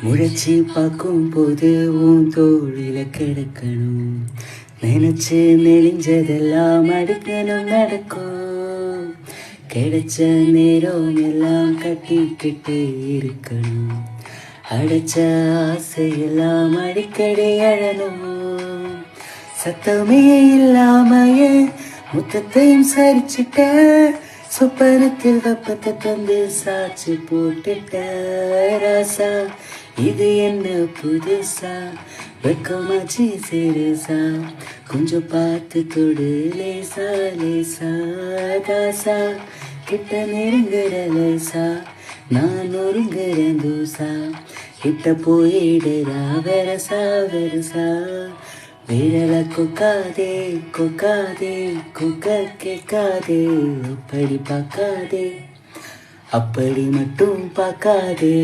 முழிச்சு பார்க்கும் போது உன் தோழில கிடக்கணும். நினைச்சு நெளிஞ்சதெல்லாம் அடுக்கணும் நடக்கும். கிடைச்ச நேரம் எல்லாம் கட்டிக்கிட்டு இருக்கணும். அடைச்ச ஆசையெல்லாம் அடிக்கடி அழணும். சத்தமே இல்லாமையே முத்தத்தையும் சரிச்சிட்ட. சொப்பனத்தில் வெப்பத்தை தந்து சாட்சி போட்டுட்ட. ராசா இது என்ன புதுசா, வெக்கமாச்சி சிறுசா, கொஞ்சம் பார்த்து தொடு லேசா லேசா. தாசா கிட்ட நெருங்குற லேசா, நான் ஒருங்குறேன் தூசா. கிட்ட போயிடுறா வெரசா வெரசா. விரல கொக்காதே கொக்காதே கொக்க கேட்காதே. அப்படி பார்க்காதே அப்படி மட்டும் பார்க்காதே.